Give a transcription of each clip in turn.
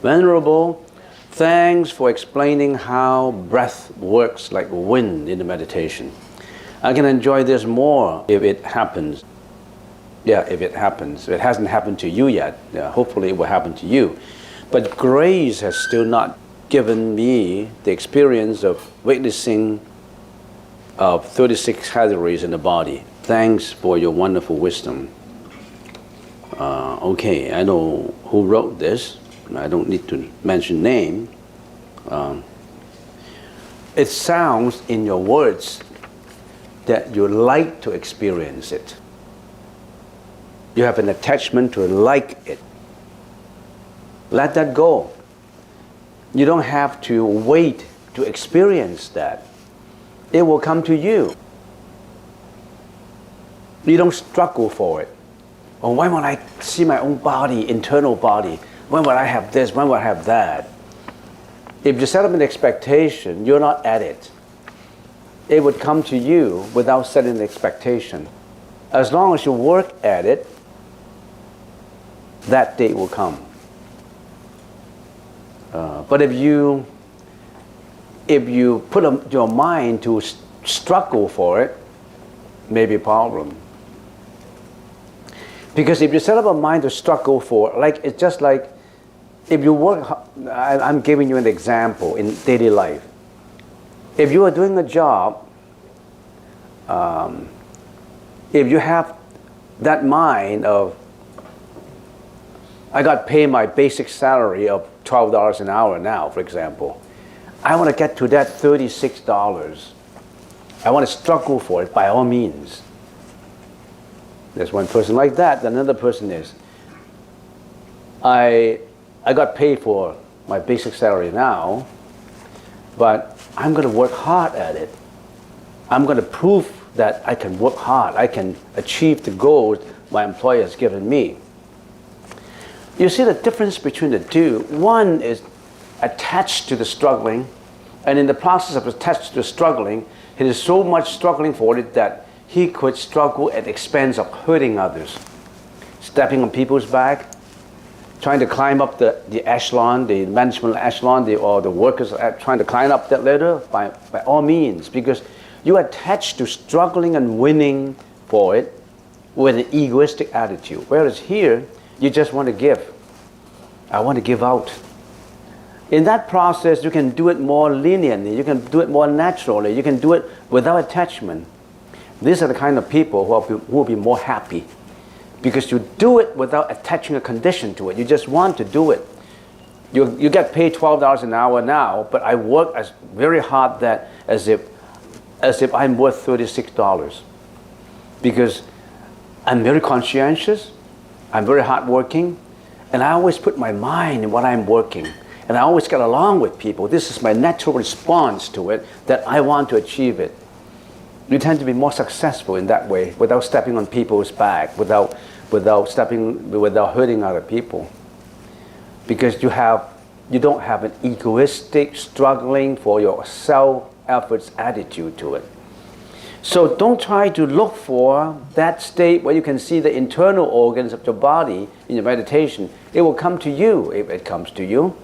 Venerable, thanks for explaining how breath works like wind in the meditation. I can enjoy this more if it happens. Yeah, if it happens. If it hasn't happened to you yet, hopefully it will happen to you. But grace has still not given me the experience of witnessing of 36 categories in the body. Thanks for your wonderful wisdom. Okay, I know who wrote this. I don't need to mention name. It sounds in your words that you like to experience it. You have an attachment to like it. Let that go. You don't have to wait to experience that. It will come to you. You don't struggle for it. Oh, when will I see my own body, internal body? When will I have this? When will I have that? If you set up an expectation, you're not at it. It would come to you without setting an expectation. As long as you work at it, that day will come. But if you put your mind to struggle for it, maybe a problem. Because if you set up a mind to struggle for, like it's just like if you work, I'm giving you an example in daily life. If you are doing a job, if you have that mind of, I got paid my basic salary of $12 an hour now, for example. I want to get to that $36. I want to struggle for it by all means. There's one person like that. Another person is, I got paid for my basic salary now, but I'm going to work hard at it. I'm going to prove that I can work hard. I can achieve the goals my employer has given me. You see the difference between the two. One is attached to the struggling, and in the process of attached to the struggling, he is so much struggling for it that he could struggle at the expense of hurting others, stepping on people's back, trying to climb up the echelon, the management echelon, or the workers trying to climb up that ladder by all means, because you attach to struggling and winning for it with an egoistic attitude. Whereas here, you just want to give. I want to give out. In that process, you can do it more leniently, you can do it more naturally, you can do it without attachment. These are the kind of people who will be more happy, because you do it without attaching a condition to it. You just want to do it. You get paid $12 an hour now, but I work very hard that as if I'm worth $36, because I'm very conscientious, I'm very hardworking, and I always put my mind in what I'm working, and I always get along with people. This is my natural response to it, that I want to achieve it. You tend to be more successful in that way, without stepping on people's back, without hurting other people, because you don't have an egoistic, struggling for your self-efforts attitude to it. So don't try to look for that state where you can see the internal organs of your body in your meditation. It will come to you if it comes to you.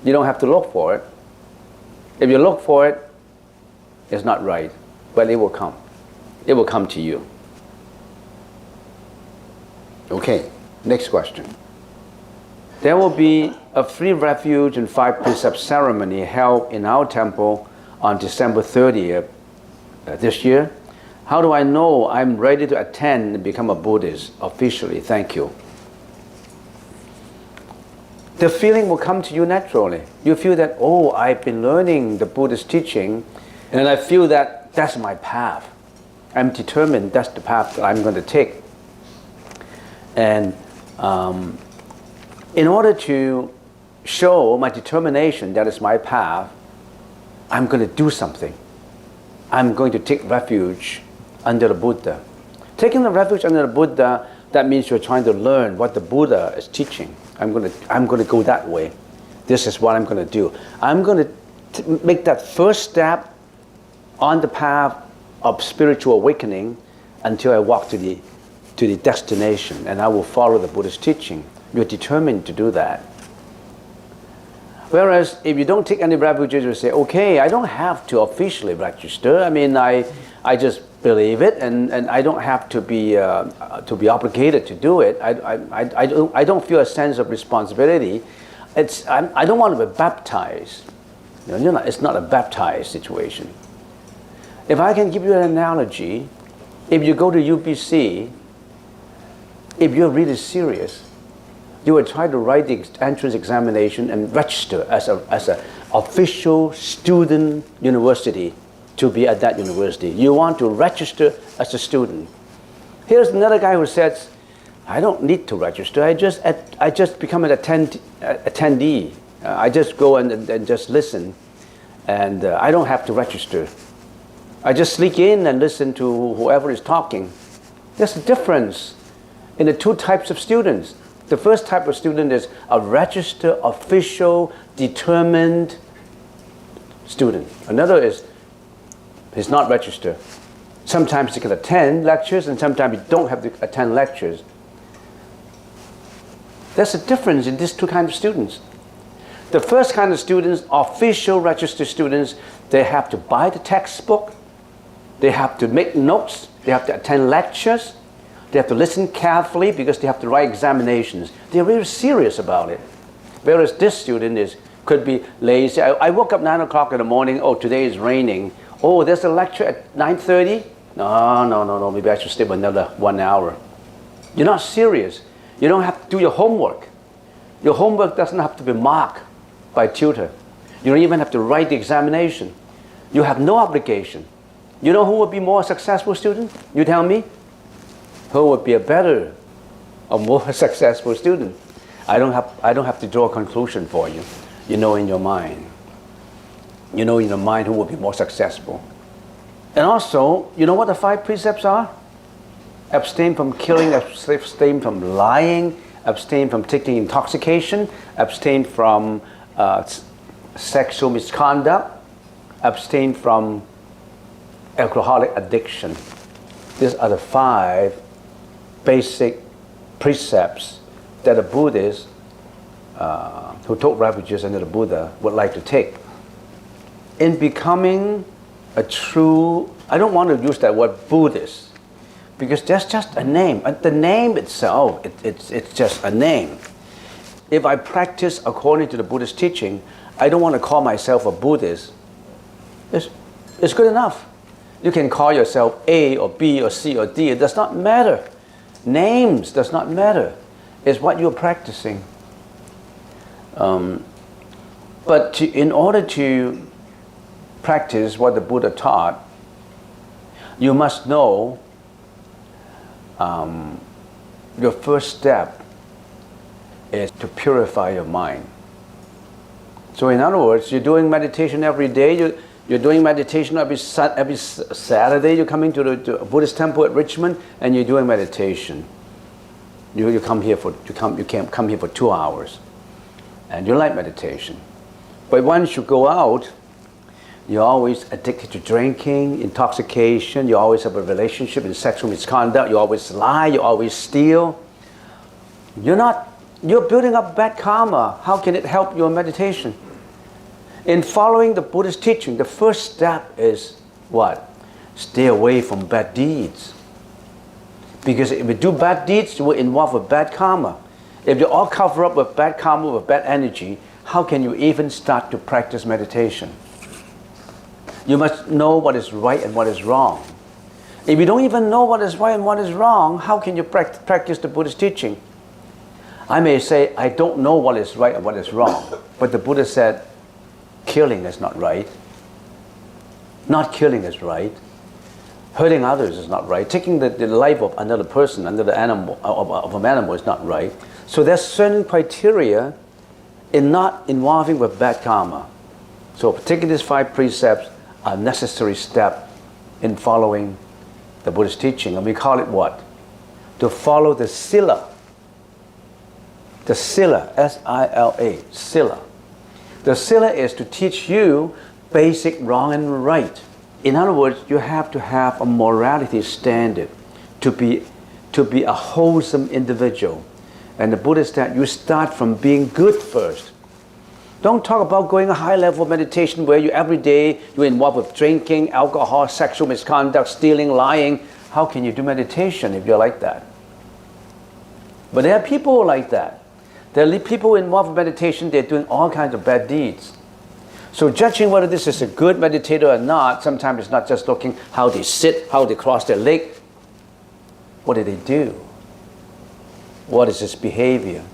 You don't have to look for it. If you look for it, it's not right, but it will come. It will come to you. Okay, next question. There will be a free refuge and 5 precept ceremony held in our temple on December 30th this year. How do I know I'm ready to attend and become a Buddhist officially? Thank you. The feeling will come to you naturally. You feel that, oh, I've been learning the Buddhist teaching, and I feel that that's my path. I'm determined that's the path that I'm going to take. And in order to show my determination that is my path, I'm going to do something. I'm going to take refuge under the Buddha. Taking the refuge under the Buddha, that means you're trying to learn what the Buddha is teaching. I'm going to go that way. This is what I'm going to do. I'm going to make that first step on the path of spiritual awakening until I walk to the destination, and I will follow the Buddha's teaching. You're determined to do that. Whereas if you don't take any refuges, you say, okay, I don't have to officially register. I mean, I just believe it, and I don't have to be obligated to do it. I don't feel a sense of responsibility. I don't want to be baptized. It's not a baptized situation. If I can give you an analogy, if you go to UBC, if you're really serious, you will try to write the entrance examination and register as an official student university to be at that university. You want to register as a student. Here's another guy who says, I don't need to register. I just become an attendee. I just go and just listen, and I don't have to register. I just sneak in and listen to whoever is talking. There's a difference in the two types of students. The first type of student is a registered, official, determined student. Another is he's not registered. Sometimes you can attend lectures, and sometimes you don't have to attend lectures. There's a difference in these two kinds of students. The first kind of students, official registered students, they have to buy the textbook, they have to make notes, they have to attend lectures, they have to listen carefully because they have to write examinations. They're really serious about it. Whereas this student could be lazy. I woke up 9 o'clock in the morning, oh, today is raining. Oh, there's a lecture at 9:30? No, maybe I should stay for another 1 hour. You're not serious. You don't have to do your homework. Your homework doesn't have to be marked by a tutor. You don't even have to write the examination. You have no obligation. You know who would be more successful student? You tell me. Who would be a better or more successful student? I don't have to draw a conclusion for you. You know in your mind. You know in your mind who would be more successful. And also, you know what the 5 precepts are? Abstain from killing, abstain from lying, abstain from taking intoxication, abstain from sexual misconduct, abstain from alcoholic addiction. These are the 5 basic precepts that a Buddhist who took refuges under the Buddha would like to take. In becoming a true, I don't want to use that word Buddhist, because that's just a name. The name itself, it's just a name. If I practice according to the Buddhist teaching, I don't want to call myself a Buddhist. It's good enough. You can call yourself A or B or C or D. It does not matter. Names does not matter. It's what you're practicing. But in order to practice what the Buddha taught, you must know your first step is to purify your mind. So in other words, you're doing meditation every day. You're doing meditation every Saturday. You're coming to a Buddhist temple at Richmond, and you're doing meditation. You come here for 2 hours, and you like meditation. But once you go out, you're always addicted to drinking, intoxication. You always have a relationship in sexual misconduct. You always lie. You always steal. You're building up bad karma. How can it help your meditation? In following the Buddhist teaching, the first step is what? Stay away from bad deeds. Because if you do bad deeds, you will involve with bad karma. If you all cover up with bad karma, with bad energy, how can you even start to practice meditation? You must know what is right and what is wrong. If you don't even know what is right and what is wrong, how can you practice the Buddhist teaching? I may say, I don't know what is right and what is wrong. But the Buddha said, killing is not right. Not killing is right. Hurting others is not right. Taking the life of another person, another animal, of an animal is not right. So there's certain criteria in not involving with bad karma. So taking these 5 precepts are a necessary step in following the Buddha's teaching. And we call it what? To follow the sila. The sila, S-I-L-A, sila. The sila is to teach you basic wrong and right. In other words, you have to have a morality standard to be a wholesome individual. And the Buddha said you start from being good first. Don't talk about going a high level of meditation where you every day you're involved with drinking, alcohol, sexual misconduct, stealing, lying. How can you do meditation if you're like that? But there are people like that. There are people involved in meditation, they're doing all kinds of bad deeds. So judging whether this is a good meditator or not, sometimes it's not just looking how they sit, how they cross their leg. What do they do? What is his behavior?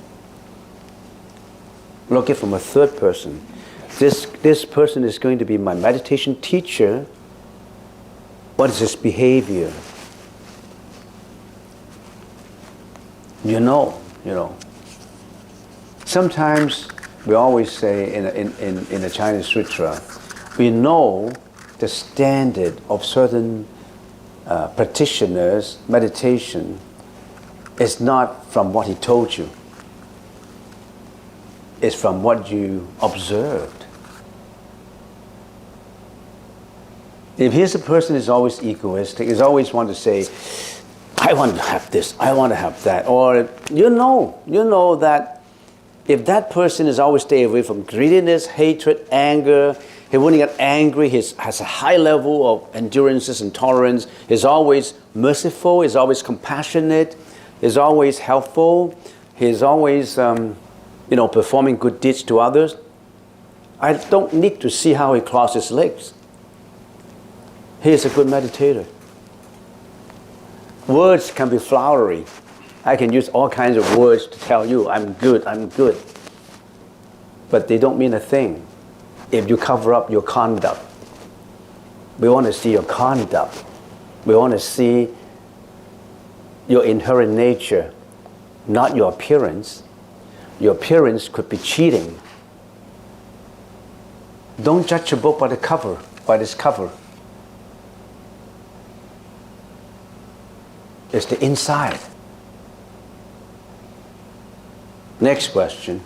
Look at it from a third person. This person is going to be my meditation teacher. What is his behavior? You know. Sometimes we always say in the Chinese sutra, we know the standard of certain practitioners' meditation is not from what he told you. It's from what you observed. If here's a person who's always egoistic, is always want to say, I want to have this, I want to have that, or you know that if that person is always stay away from greediness, hatred, anger, he won't get angry, he has a high level of endurances and tolerance, he's always merciful, he's always compassionate, he's always helpful, he's always performing good deeds to others. I don't need to see how he crosses his legs. He is a good meditator. Words can be flowery. I can use all kinds of words to tell you, I'm good. But they don't mean a thing if you cover up your conduct. We want to see your conduct. We want to see your inherent nature, not your appearance. Your appearance could be cheating. Don't judge a book by the cover, by its cover. It's the inside. Next question.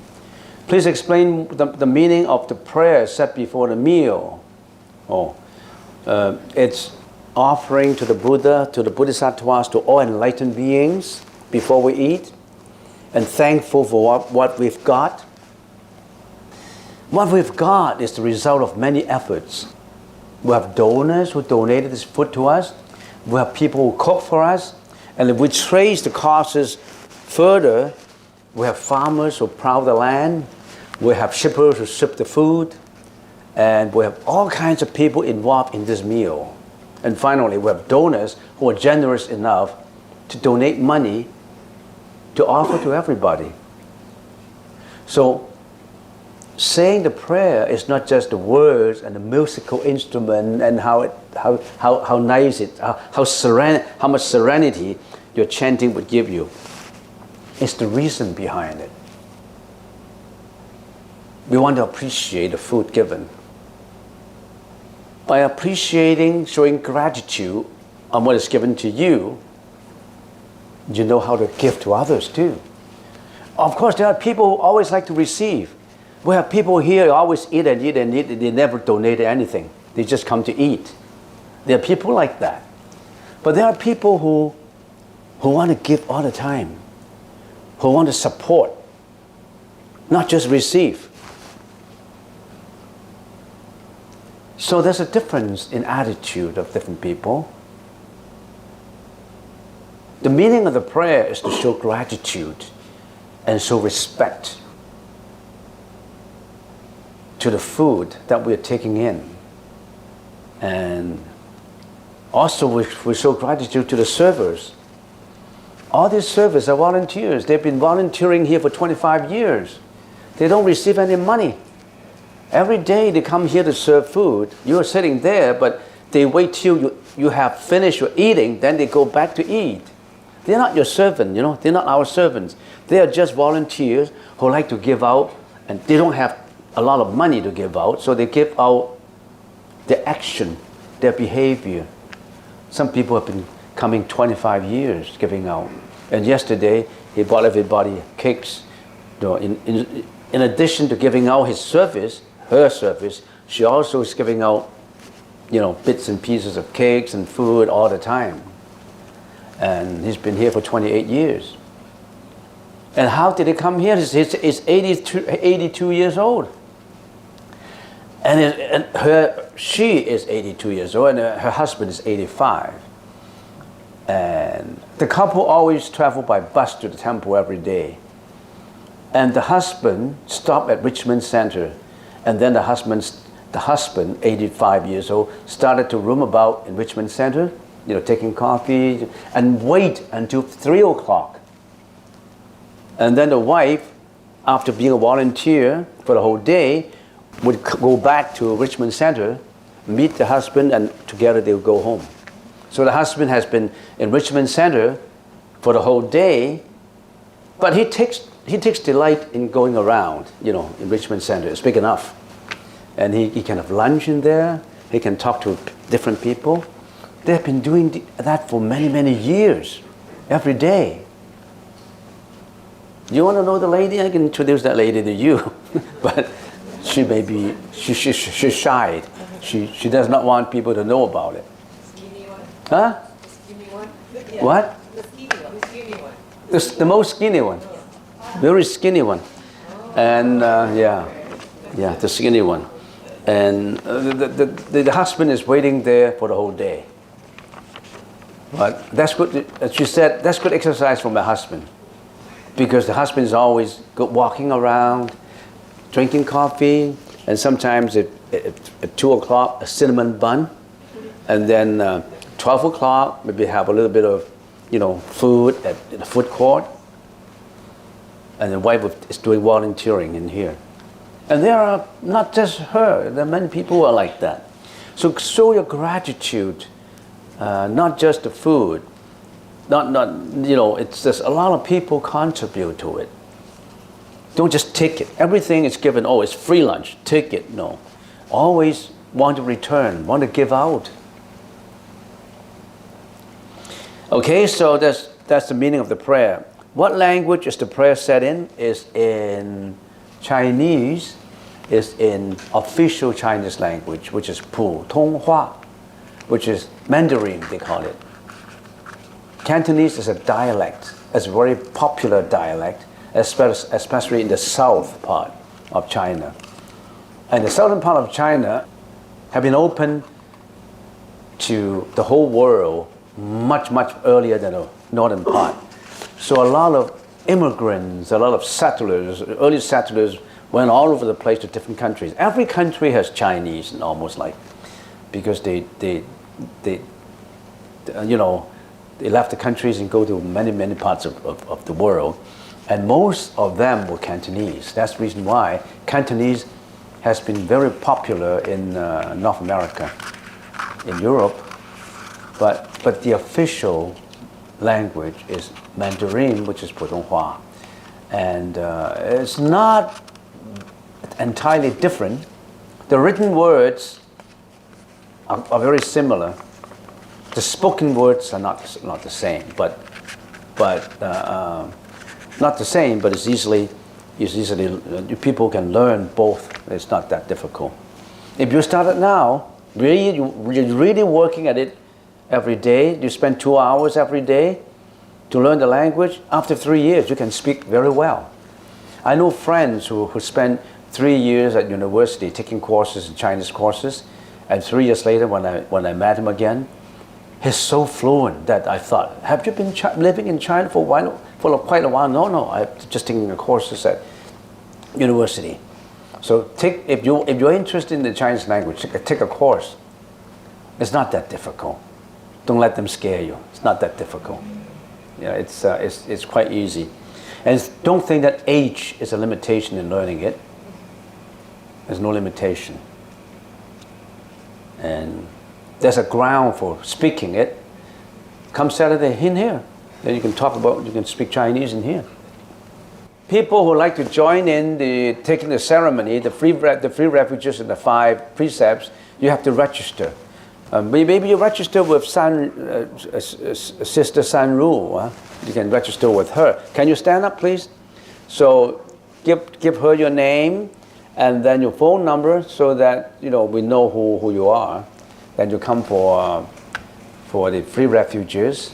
Please explain the meaning of the prayer said before the meal. It's offering to the Buddha, to the Bodhisattvas, to all enlightened beings before we eat, and thankful for what we've got. What we've got is the result of many efforts. We have donors who donated this food to us. We have people who cook for us. And if we trace the causes further, we have farmers who plow the land. We have shippers who ship the food. And we have all kinds of people involved in this meal. And finally, we have donors who are generous enough to donate money to offer to everybody. So saying the prayer is not just the words and the musical instrument and how nice it, how much serenity your chanting would give you. It's the reason behind it. We want to appreciate the food given. By appreciating, showing gratitude on what is given to you, you know how to give to others too. Of course, there are people who always like to receive. We have people here who always eat and eat and eat, and they never donate anything. They just come to eat. There are people like that. But there are people who want to give all the time, who want to support, not just receive. So there's a difference in attitude of different people. The meaning of the prayer is to show gratitude and show respect to the food that we're taking in. And also we show gratitude to the servers. All these servers are volunteers. They've been volunteering here for 25 years. They don't receive any money. Every day they come here to serve food. You're sitting there, but they wait till you have finished your eating, then they go back to eat. They're not your servant, they're not our servants. They are just volunteers who like to give out, and they don't have a lot of money to give out, so they give out their action, their behavior. Some people have been coming 25 years giving out. And yesterday, he bought everybody cakes. In addition to giving out his service, her service, she also is giving out, bits and pieces of cakes and food all the time. And he's been here for 28 years. And how did he come here? He's 82 years old. And she is 82 years old, and her husband is 85. And the couple always travel by bus to the temple every day. And the husband stopped at Richmond Center, and then the husband, 85 years old, started to roam about in Richmond Center, taking coffee, and wait until 3 o'clock. And then the wife, after being a volunteer for the whole day, would go back to Richmond Center, meet the husband, and together they would go home. So the husband has been in Richmond Center for the whole day, but he takes delight in going around, in Richmond Center. It's big enough. And he can have lunch in there. He can talk to different people. They've been doing that for many, many years, every day. You want to know the lady? I can introduce that lady to you. But she may be, she's shy. She does not want people to know about it. Skinny one. Huh? The skinny one. Yeah. What? The skinny one. The most skinny one. Very skinny one. And the skinny one. And the husband is waiting there for the whole day. But that's good. She said that's good exercise for my husband, because the husband is always walking around, drinking coffee, and sometimes at 2 o'clock a cinnamon bun, and then 12 o'clock maybe have a little bit of food at the food court. And the wife is doing volunteering in here. And there are not just her, there are many people who are like that. So show your gratitude, not just the food, it's just a lot of people contribute to it. Don't just take it. Everything is given, it's free lunch, take it. No. Always want to return, want to give out. Okay, so that's the meaning of the prayer. What language is the prayer said in? Is in Chinese, is in official Chinese language, which is 普通话, which is Mandarin, they call it. Cantonese is a dialect, it's a very popular dialect, especially in the south part of China. And the southern part of China have been open to the whole world much, much earlier than the northern part. So a lot of immigrants, a lot of settlers, early settlers went all over the place to different countries. Every country has Chinese, and almost like, because they left the countries and go to many, many parts of the world. And most of them were Cantonese. That's the reason why Cantonese has been very popular in North America, in Europe. But the official language is Mandarin, which is 普通话. And it's not entirely different. The written words are very similar. The spoken words are not the same, but not the same, but it's easily people can learn both. It's not that difficult. If you start it now, you're really working at it every day. You spend 2 hours every day to learn the language. After 3 years, you can speak very well. I know friends who spent 3 years at university taking courses, Chinese courses, and 3 years later, when I met him again, he's so fluent that I thought, have you been living in China for quite a while? No, I'm just taking the courses at university. So if you're interested in the Chinese language, take a course. It's not that difficult. Don't let them scare you. It's not that difficult. It's quite easy. And don't think that age is a limitation in learning it. There's no limitation. And there's a ground for speaking it. Come Saturday in here. Then you can speak Chinese in here. people who like to join in taking the ceremony, the free refuges and the 5 precepts, you have to register. Maybe you register with Sister San Ru. You can register with her. Can you stand up, please? So give her your name and then your phone number so that we know who you are. Then you come for the free refuges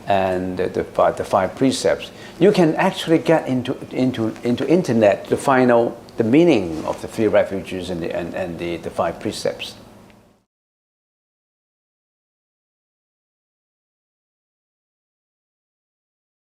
and the 5 precepts. You can actually get into internet to find out the meaning of the 3 refuges and the 5 precepts.